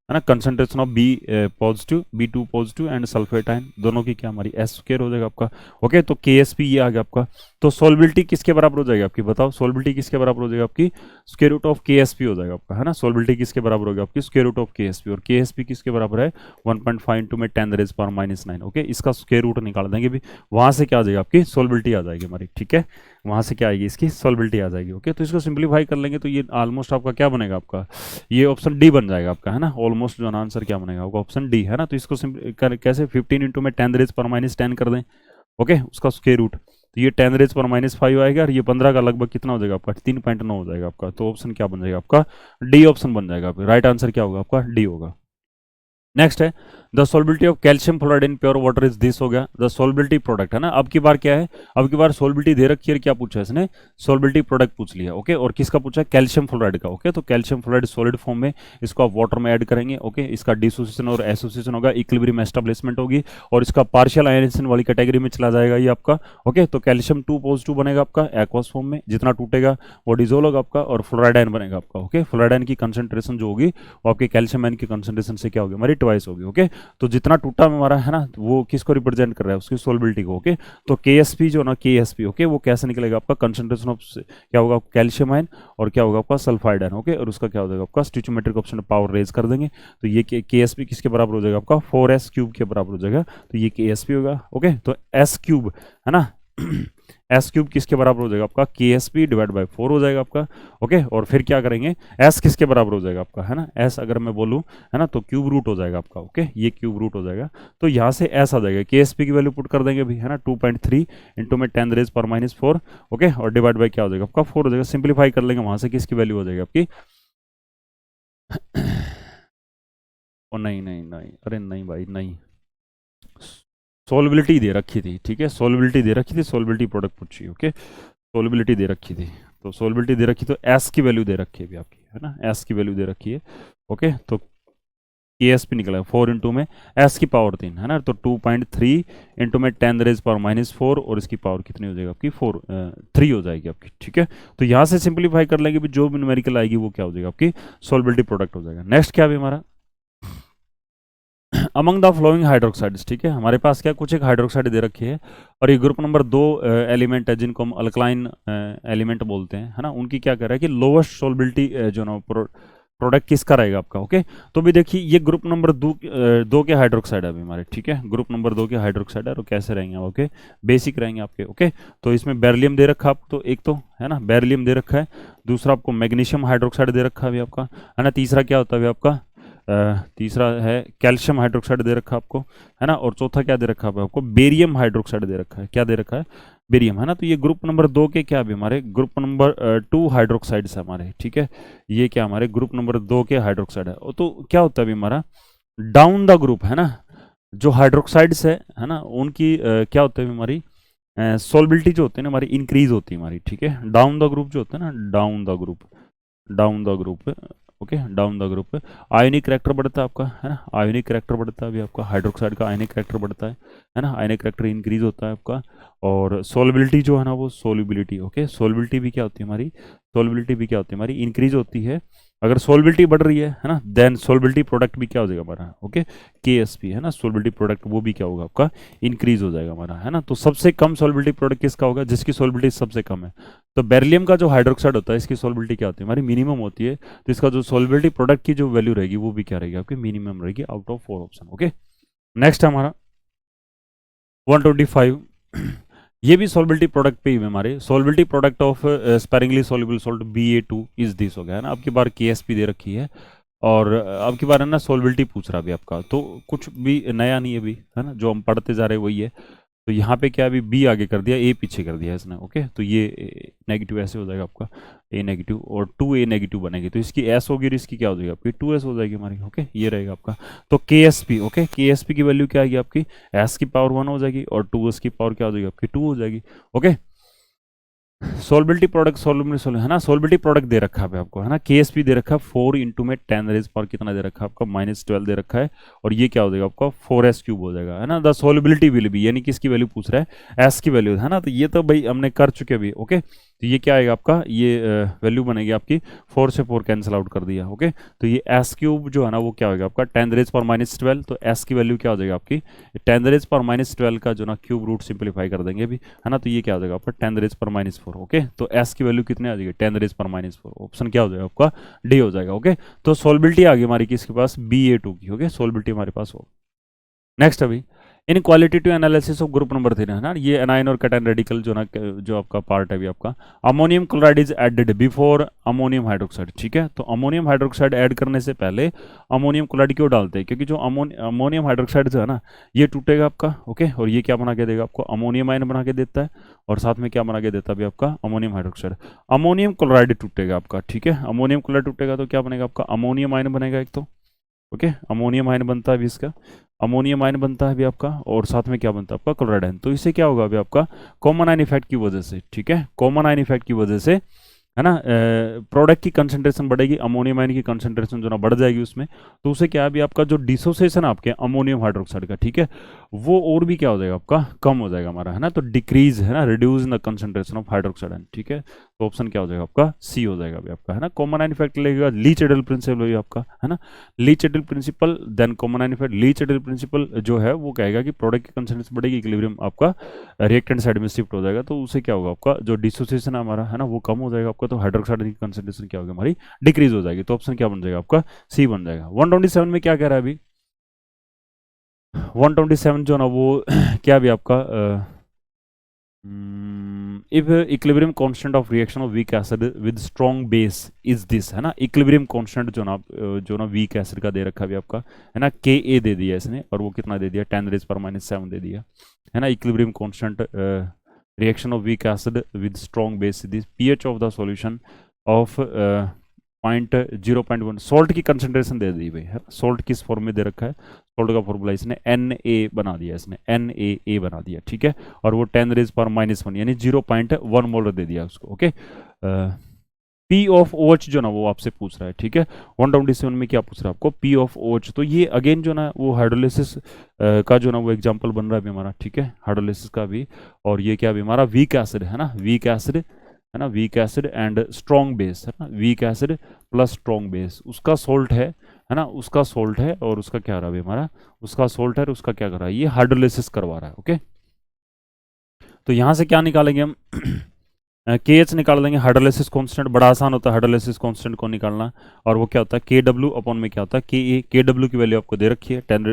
है ना, concentration of B positive, B two positive and sulphate ion दोनों की क्या हमारी एस स्क्वायर हो जाएगा आपका। ओके, तो के एस पी ये आ गया आपका। तो सॉल्बिलिटी किसके बराबर हो जाएगी आपकी, बताओ सॉल्बिलिटी किसके बराबर हो जाएगा आपकी, स्क्वायर रूट ऑफ के एस पी हो जाएगा आपका, है ना। सॉल्बिलिटी किसके बराबर होगी आपकी, स्क्वायर रूट ऑफ के एस पी, और के एस पी किसके बराबर है, 1.5 इंटू में 10⁻⁹ ओके, इसका स्क्वायर रूट निकाल देंगे भी, वहां से क्या आ जाएगी आपकी, सॉल्बिलिटी आ जाएगी हमारी। ठीक है, वहां से क्या आएगी, इसकी सॉल्बिलिटी आ जाएगी। ओके, तो इसको सिंप्लीफाई कर लेंगे तो ये ऑलमोस्ट आपका क्या बनेगा आपका, ये ऑप्शन डी बन जाएगा आपका, है ना। ऑलमोस्ट जो आंसर क्या बनेगा आपका, ऑप्शन डी, है ना। तो इसको कैसे 15 इंटू में 10⁻⁻10 कर दें। ओके, उसका स्क्वायर रूट, तो ये 10⁻⁵ आएगा, और ये 15 का लगभग कितना हो जाएगा आपका, 3.9 हो जाएगा आपका। तो ऑप्शन क्या बन जाएगा आपका, डी ऑप्शन बन जाएगा। राइट आंसर क्या होगा आपका, डी होगा। नेक्स्ट है, the solubility of calcium fluoride in pure water is this, हो गया द सोलबिलिटी प्रोडक्ट, है ना। अब की बार क्या है, अब की बार सोलबिलिटी दे रखी है, क्या पूछा है इसने, सोलबिलिटी प्रोडक्ट पूछ लिया। ओके, और किसका पूछा है, कैल्शियम फ्लोराइड का। ओके, तो कैल्शियम फ्लोराइड सॉलिड फॉर्म में, इसको आप वाटर में ऐड करेंगे। ओके, इसका डिसोसिएशन और एसोसिएशन होगा, इक्विलिब्रियम एस्टेब्लिशमेंट होगी, और इसका पार्शियल आयनाइजेशन वाली कैटेगरी में चला जाएगा ये आपका। ओके, तो कैल्शियम 2 पॉजिटिव बनेगा आपका एक्वस फॉर्म में, जितना टूटेगा वो डिजोल्व होगा आपका, और फ्लोराइड आयन बनेगा आपका। ओके, फ्लोराइड आयन की कंसंट्रेशन जो होगी वो आपके कैल्शियम आयन की कंसंट्रेशन से क्या होगी, हमारी ट्वाइस होगी। ओके, तो जितना टूटा हमारा, है ना, वो किसको रिप्रेजेंट कर रहा है, उसकी सोलबिलिटी को। ओके, तो केएसपी जो ना, केएसपी, ओके, वो कैसे निकलेगा आपका, कंसंट्रेशन ऑफ क्या होगा, कैल्शियम आयन, और क्या होगा आपका, सल्फाइड आयन। ओके, और उसका क्या हो जाएगा आपका, स्टिचोमेट्रिक ऑप्शन पावर रेज कर देंगे, तो ये केएसपी किसके बराबर हो जाएगा आपका, 4s क्यूब के बराबर हो जाएगा। तो ये केएसपी होगा। ओके, तो एस क्यूब, है ना, एस क्यूब किसके बराबर हो जाएगा आपका, के एस पी डिवाइड बाई 4 हो जाएगा आपका। ओके, और फिर क्या करेंगे, एस किसके बराबर हो जाएगा आपका, है ना, एस अगर मैं बोलूं, है ना, तो क्यूब रूट हो जाएगा आपका। ओके, ये क्यूब रूट हो जाएगा, तो यहाँ से एस आ जाएगा, के एस पी की वैल्यू पुट कर देंगे भी, है ना, 2.3 इंटू में 10⁻⁴। ओके, और डिवाइड बाई क्या हो जाएगा आपका, 4 हो जाएगा। सिंप्लीफाई कर लेंगे, वहां से किसकी वैल्यू हो जाएगी आपकी ओ नहीं नहीं नहीं, अरे नहीं भाई नहीं, सोलबिलिटी दे रखी थी। ठीक है, सोलबिलिटी दे रखी थी, सोलबिलिटी प्रोडक्ट पूछी। ओके, सोलबिलिटी दे रखी थी, तो सोलबिलिटी दे रखी, तो एस की वैल्यू दे रखी है भी आपकी, है ना, एस की वैल्यू दे रखी है। ओके, तो के एस पी निकला 4 इंटू में एस की पावर 3, है ना, तो 2.3 इंटू में 10⁻⁴, और इसकी पावर कितनी हो जाएगी आपकी, 3 हो जाएगी आपकी। ठीक है, तो यहाँ से सिंप्लीफाई कर लेंगे भी, जो भी न्यूमेरिकल आएगी वो क्या हो जाएगा आपकी, सोलबिलिटी प्रोडक्ट हो जाएगा। नेक्स्ट क्या भी हमारा, अमंग द फ्लोइंग हाइड्रोक्साइड्स। ठीक है, हमारे पास क्या कुछ एक हाइड्रोक्साइड दे रखी है, और ये ग्रुप नंबर 2 एलिमेंट है जिनको हम अल्कलाइन एलिमेंट बोलते हैं, है ना, उनकी क्या कर रहा है कि लोवेस्ट सोलबिलिटी जो ना प्रोडक्ट किसका रहेगा आपका। ओके, तो भी देखिए ये ग्रुप नंबर 2 के हाइड्रोक्साइड है अभी हमारे। ठीक है, ग्रुप नंबर 2 के हाइड्रोक्साइड है, और कैसे रहेंगे, ओके, बेसिक रहेंगे आपके। ओके, तो इसमें बेरिलियम दे रखा आपको, तो एक तो है ना बेरिलियम दे रखा है, दूसरा आपको मैग्नीशियम हाइड्रोक्साइड दे रखा है अभी आपका, है ना, तीसरा क्या होता है अभी आपका, तीसरा है कैल्शियम हाइड्रोक्साइड दे रखा है आपको, है ना, और चौथा क्या दे रखा है आपको, बेरियम हाइड्रोक्साइड दे रखा है। क्या दे रखा है, बेरियम, है ना। तो ये ग्रुप नंबर 2 के क्या भी हमारे ग्रुप नंबर 2 हाइड्रोक्साइड्स है हमारे। ठीक है, ये क्या हमारे ग्रुप नंबर 2 के हाइड्रोक्साइड है। तो क्या होता है अभी हमारा डाउन द ग्रुप, है ना, जो हाइड्रोक्साइड्स है ना, उनकी क्या होता है हमारी सोलबिलिटी जो होती है ना हमारी इंक्रीज होती है हमारी। ठीक है, डाउन द ग्रुप जो होता है ना, down the group, down the group, okay, down the group. Ionic character बढ़ता है आपका, है ना, आयोनिक करैक्टर बढ़ता है अभी आपका, हाइड्रोक्साइड का आयोनिक करैक्टर बढ़ता है ना, आयोनिक करैक्टर इंक्रीज होता है आपका। और सोलबिलिटी जो है ना वो सोल्युबिलिटी, ओके, सोलबिलिटी भी क्या होती है हमारी, सोलबिलिटी भी क्या होती है हमारी, इंक्रीज होती है। अगर सोलबिलिटी बढ़ रही है ना, देन सोलबिलिटी प्रोडक्ट भी क्या हो जाएगा हमारा, ओके, केएसपी, है ना, सोलबिलिटी प्रोडक्ट वो भी क्या होगा आपका, इंक्रीज हो जाएगा हमारा, है ना। तो सबसे कम सोलबिलिटी प्रोडक्ट किसका होगा, जिसकी सोलबिलिटी सबसे कम है। तो बेरिलियम का जो हाइड्रोक्साइड होता है इसकी सोलबिलिटी क्या होती है हमारी, मिनिमम होती है। तो इसका जो सोलबिलिटी प्रोडक्ट की जो वैल्यू रहेगी वो भी क्या रहेगी आपकी, मिनिमम रहेगी out of 4 option, okay. Next हमारा 125। ये भी सॉल्बिलिटी प्रोडक्ट पे ही है हमारे, solubility product of sparingly soluble salt Ba2 is this हो गया है ना। अब की बार केएसपी दे रखी है और अब की बार है ना सॉल्बिलिटी पूछ रहा है अभी आपका, तो कुछ भी नया नहीं है अभी, है ना, जो हम पढ़ते जा रहे हैं वही है। तो यहाँ पे क्या अभी बी आगे कर दिया, ए पीछे कर दिया इसने, ओके। तो ये नेगेटिव ऐसे हो जाएगा आपका, ए नेगेटिव और 2a नेगेटिव बनेगी, तो इसकी एस होगी और इसकी क्या हो जाएगी आपकी 2s हो जाएगी हमारी, ओके, ये रहेगा आपका। तो KSP, ओके, KSP की वैल्यू क्या आएगी आपकी, s की पावर 1 हो जाएगी और 2s की पावर क्या हो जाएगी आपकी 2 हो जाएगी, ओके। सोलबिलिटी प्रोडक्ट, सोलबिलिटी है ना, सोलबिलिटी प्रोडक्ट दे रखा है आपको, है ना, केएसपी दे रखा है 4 इंटू में 10 रेज पर कितना दे रखा है आपका -12 दे रखा है, और ये क्या हो जाएगा आपका 4s क्यूब हो जाएगा, है ना। द सोलबिलिटी विल बी, यानी किसकी वैल्यू पूछ रहा है, एस की वैल्यू, है ना। तो ये तो भाई हमने कर चुके अभी, ओके। तो ये क्या आएगा आपका, ये वैल्यू बनेगी आपकी 4 से 4 कैंसिल आउट कर दिया, ओके। तो ये एस क्यूब जो है ना वो क्या होगा आपका 10 रेज पर -12, तो एस की वैल्यू क्या हो जाएगा आपकी 10 रेज पर -12 का जो ना क्यूब रूट सिंप्लीफाई कर देंगे अभी, है ना। तो ये क्या हो जाएगा आपका 10 रेज पर -4, ओके। तो एस की वैल्यू कितने आ जाएगी 10 रेज पर -4, ऑप्शन क्या हो जाएगा आपका डी हो जाएगा, ओके। तो सोलबिलिटी आ गई हमारी किसके पास, Ba2 की, ओके, सोलबिलिटी हमारे पास हो। नेक्स्ट अभी इन qualitative analysis of group number 3 है ना, ये एनाइन और कैटायन रेडिकल जो ना जो आपका पार्ट है अभी आपका, ammonium chloride is added before ammonium hydroxide, ठीक है। तो अमोनियम हाइड्रोक्साइड ऐड करने से पहले अमोनियम क्लोराइड क्यों डालते हैं, क्योंकि जो अमोनियम हाइड्रोक्साइड जो है ना ये टूटेगा आपका, ओके, और ये क्या बना के देगा आपको अमोनियम आयन बना के देता है, और साथ में क्या बना के देता है अभी आपका अमोनियम हाइड्रोक्साइड। अमोनियम क्लोराइड टूटेगा आपका, ठीक है, अमोनियम क्लोराइड टूटेगा तो क्या बनेगा आपका अमोनियम आयन बनेगा एक तो, ओके, अमोनियम आयन बनता है अभी इसका, अमोनियम आयन बनता है अभी आपका, और साथ में क्या बनता है आपका क्लोराइड आयन। तो इससे क्या होगा अभी आपका कॉमन आयन इफेक्ट की वजह से, ठीक है, कॉमन आयन इफेक्ट की वजह से, है ना, प्रोडक्ट की कंसंट्रेशन बढ़ेगी, अमोनियम आयन की कंसंट्रेशन जो ना बढ़ जाएगी उसमें, तो उससे क्या है अभी आपका जो डिसोसिएशन आपके अमोनियम हाइड्रोक्साइड का, ठीक है, वो और भी क्या हो जाएगा आपका कम हो जाएगा हमारा, है ना। तो डिक्रीज, है ना, reduce in the concentration of hydroxide ion, ठीक है। तो ऑप्शन क्या हो जाएगा आपका सी हो जाएगा अभी आपका, है ना। कॉमन आयन इफेक्ट लगेगा, लीच एडल प्रिंसिपल होगी आपका, है ना, Le Chatelier principle, then common ion effect. Le Chatelier principle जो है वो कहेगा कि प्रोडक्ट की कंसंट्रेशन बढ़ेगी, इक्विलिब्रियम आपका रिएक्टेंट साइड में शिफ्ट हो जाएगा, तो उससे क्या होगा आपका जो डिसोसिएशन हमारा, है ना, वो कम हो जाएगा आपका, तो हाइड्रोक्साइड की कंसंट्रेशन क्या होगी हमारी डिक्रीज हो जाएगी। तो ऑप्शन क्या बन जाएगा आपका सी बन जाएगा। 127 में क्या कह रहा है अभी, 127 जो ना वो क्या भी आपका if equilibrium constant of reaction of weak acid with strong base is this, है ना, इक्विलिब्रियम कांस्टेंट जो ना वीक एसिड का दे रखा है आपका, है ना, Ka दे दिया इसने, और वो कितना दे दिया 10 रेज पर -7 दे दिया, है ना। Equilibrium constant reaction of weak acid with strong base, this pH of the solution of 0.1, salt की कंसंट्रेशन दे दी भाई, है, सॉल्ट किस फॉर्म में दे रखा है, सॉल्ट का फॉर्मूला इसने Na बना दिया, इसने NaA बना दिया, ठीक है, और वो 10 रेज पर -1 यानी 0.1 मोलर दे दिया उसको, ओके। P ऑफ OH जो ना वो आपसे पूछ रहा है, ठीक है। 127 में क्या पूछ रहा है आपको P ऑफ OH, तो ये अगेन जो ना वो हाइड्रोलिसिस का जो ना वो एग्जांपल बन रहा है अभी हमारा, ठीक है, हाइड्रोलिसिस का भी, और ये क्या भी हमारा वीक एसिड, है ना, वीक एसिड, है ना, weak acid and strong base, है ना, weak acid plus strong base, उसका सोल्ट है ना, उसका सोल्ट है, और उसका क्या रहा है हमारा, उसका सोल्ट है और उसका क्या कर रहा है, ये हाइड्रोलिसिस करवा रहा है, ओके। तो यहां से क्या निकालेंगे हम KH निकाल देंगे, हाइड्रोलिसिस कांस्टेंट बड़ा आसान होता है हाइड्रोलिसिस कांस्टेंट को निकालना, और वो क्या होता है KW अपॉन में क्या होता है KA, KW की वैल्यू आपको दे रखी है 10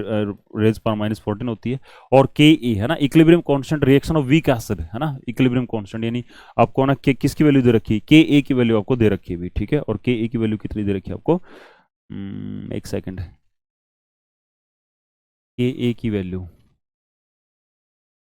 रेज पर -14 होती है, और KA, है ना, equilibrium constant reaction of weak acid, है ना, इक्विलिब्रियम कांस्टेंट यानी आपको ना किसकी वैल्यू दे रखी है KA की वैल्यू आपको दे रखी है भी, ठीक है, और KA की वैल्यू कितनी दे रखी है आपको, एक सेकेंड, KA की वैल्यू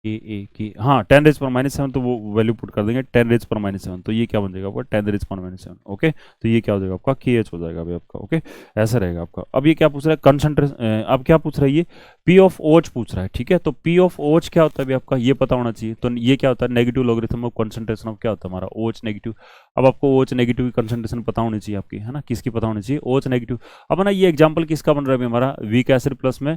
ए की, हाँ 10 रेज पर -7, तो वो वैल्यू पुट कर देंगे 10 रेज पर -7, तो ये क्या बन जाएगा आपका 10 रेज पर -7, ओके। तो ये क्या हो जाएगा आपका KH हो जाएगा अभी आपका, ओके, ऐसा रहेगा आपका। अब ये क्या पूछ रहा है कंसंट्रेशन, अब क्या पूछ रहा है ये पी ऑफ ओच पूछ रहा है, ठीक है। तो पी ऑफ ओच क्या होता है अभी आपका ये पता होना चाहिए। तो ये क्या होता है, negative logarithm of concentration of क्या होता है हमारा ओच नेगेटिव। अब आपको ओच नेगेटिव की कंसंट्रेशन पता होनी चाहिए आपकी, है ना, किसकी पता होनी चाहिए, ओच नेगेटिव। अब ना ये एग्जांपल किसका बन रहा है अभी हमारा, वीक एसिड प्लस में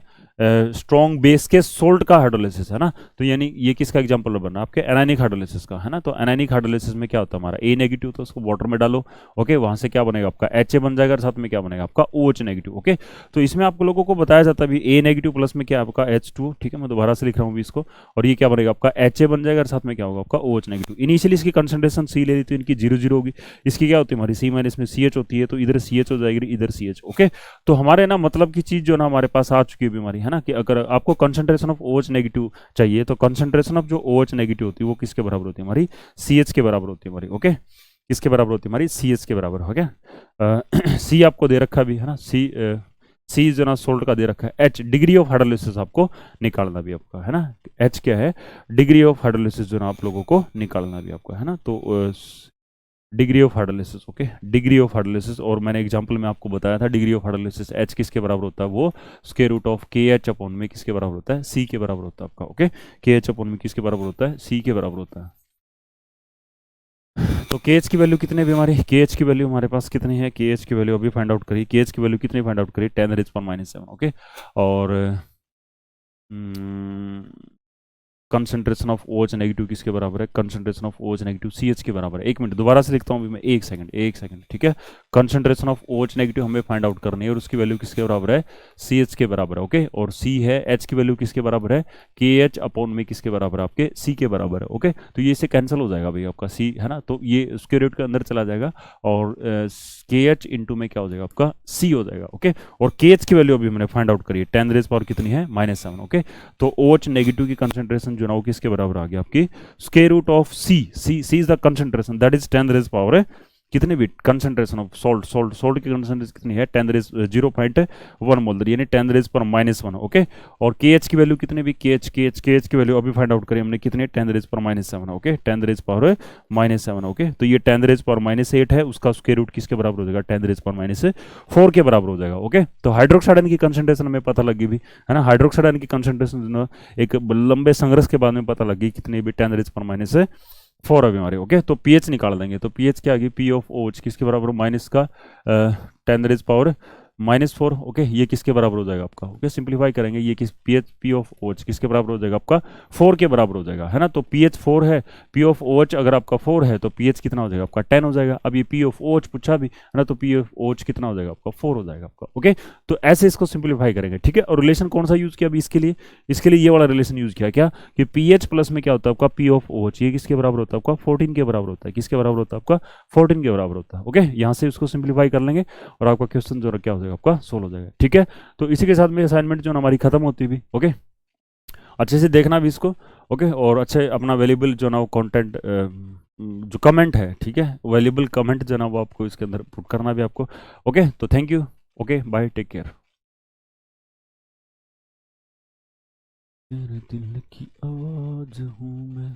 स्ट्रॉन्ग बेस के सोल्ट का हाइड्रोलिसिस, है ना। तो यानी ये किसका एग्जांपल बन रहा है आपके एनायनिक हाइड्रोलिसिस का, है ना। तो एनायनिक हाइड्रोलिसिस में क्या होता है हमारा ए नेगेटिव, तो उसको वाटर में डालो, ओके, वहां से क्या बनेगा आपका एच बन जाएगा, और साथ में क्या बनेगा आपका ओच नेगेटिव, ओके। तो इसमें आप लोगों को बताया जाता है अभी ए नेगेटिव प्लस में क्या आपका H2, ठीक है, मैं दोबारा से लिख रहा हूँ अभी इसको, और ये क्या बनेगा आपका HA बन जाएगा, और साथ में क्या होगा आपका OH नेगेटिव। इनिशियली इसकी कंसंट्रेशन C ले ली तो इनकी 0 0 होगी, इसकी क्या होती है हमारी C माइनस में CH होती है, तो इधर CH हो जाएगी, इधर CH, ओके। तो हमारे ना मतलब की चीज जो ना हमारे पास आ चुकी है बीमारी, है ना, कि अगर आपको कंसंट्रेशन ऑफ OH नेगेटिव चाहिए तो कंसंट्रेशन ऑफ जो OH नेगेटिव होती है वो किसके बराबर होती है हमारी, CH के बराबर होती है हमारी, ओके। किसके बराबर होती है हमारी, CH के बराबर, हो गया। C आपको दे रखा भी है ना, सी जो ना सोल्ट का दे रखा है, एच डिग्री ऑफ हाइड्रोलिसिस आपको निकालना भी आपका, है ना। एच क्या है, डिग्री ऑफ हाइड्रोलिसिस जो ना आप लोगों को निकालना भी आपका, है ना। तो degree of hydrolysis, okay, degree of hydrolysis. और मैंने एग्जांपल में आपको बताया था डिग्री ऑफ हाइड्रोलिसिस एच किसके बराबर होता है, वो स्क्वायर रूट ऑफ के एच अपॉन में किसके बराबर होता है, सी के बराबर होता है आपका, ओके। के एच अपॉन में किसके बराबर होता है, सी के बराबर होता है। तो के एच की वैल्यू कितने भी हमारी, के एच की वैल्यू हमारे पास कितनी है, के एच की वैल्यू अभी फाइंड आउट करिए, के एच की वैल्यू कितनी फाइंड आउट करिए, 10⁻⁻⁷, ओके। और कंसंट्रेशन ऑफ OH नेगेटिव किसके बराबर है, concentration of OH negative CH के बराबर है। एक मिनट दोबारा से लिखता हूँ अभी मैं, एक सेकंड, ठीक है। कंसंट्रेशन ऑफ OH नेगेटिव हमें फाइंड आउट करनी है और उसकी वैल्यू किसके बराबर है, CH के बराबर है, ओके। और C है, H की वैल्यू किसके बराबर है, KH अपॉन में किसके बराबर है आपके, C के बराबर है, ओके। तो ये इससे कैंसिल हो जाएगा भाई आपका C, है ना, तो ये स्क्वायर रूट के अंदर चला जाएगा और KH इंटू में क्या हो जाएगा आपका C हो जाएगा, ओके। और KH की वैल्यू अभी मैंने फाइंड आउट करी है, 10⁻⁻ कितनी है, -7, ओके। तो OH नेगेटिव की कंसंट्रेशन जो ना वो किसके बराबर आ गया आपकी, square root of C is the concentration that is 10⁻⁻ कितने भी कंसंट्रेशन ऑफ सोल्ट की कंसंट्रेशन कितनी है, 0.1 मोलर यानी 10⁻⁻1, ओके। और के एच की वैल्यू कितने भी, के एच की वैल्यू अभी फाइंड आउट करी हमने कितने, 10⁻⁻7, ओके, 10⁻⁻7, ओके। तो ये 10⁻⁻8 है, उसका स्क्वायर रूट किसके बराबर हो जाएगा, 10⁻⁻4 के बराबर हो जाएगा, ओके। तो हाइड्रोक्साइड आयन की कंसंट्रेशन हमें पता लगी भी, है ना। हाइड्रोक्साइड आयन की कंसंट्रेशन एक लंबे संघर्ष के बाद में पता लगी कितनी भी, 10⁻⁻4 अभी हमारे, ओके। तो पीएच निकाल देंगे, तो पीएच क्या आ गई, पी ऑफ OH किसके बराबर, माइनस का 10⁻⁻4, ओके। ये किसके बराबर हो जाएगा आपका, ओके, सिंप्लीफाई करेंगे, ये किस पी ऑफ OH किसके बराबर हो जाएगा आपका, 4 के बराबर हो जाएगा, है ना। तो पीएच 4 है, पी ऑफ OH अगर आपका 4 है तो पीएच कितना हो जाएगा आपका 10 हो जाएगा। अब ये पी ऑफ OH पूछा भी, है ना, तो पी ऑफ OH कितना हो जाएगा आपका 4 हो जाएगा आपका, ओके। तो ऐसे इसको सिंप्लीफाई करेंगे, ठीक है। और रिलेशन कौन सा यूज किया अभी इसके लिए ये वाला रिलेशन यूज किया क्या, कि पीएच प्लस में क्या होता है आपका पी ऑफ OH, ये किसके बराबर होता है आपका 14 के बराबर होता है, किसके बराबर होता है आपका 14 के बराबर होता है, ओके। यहाँ से उसको सिंप्लीफाई कर लेंगे और आपका क्वेश्चन जो क्या हो जाएगा आपका सोल्व हो जाएगा, ठीक है। तो इसी के साथ में असाइनमेंट जो हमारी खत्म होती भी, ओके। अच्छे से देखना भी इसको, ओके। और अच्छे अपना वैल्यूबल जो ना वो कंटेंट जो कमेंट है, ठीक है, वैल्यूबल कमेंट जो ना वो आपको इसके अंदर पुट करना भी आपको, ओके। तो thank you, okay, bye, take care. तेरे दिल की आवाज हूँ मैं।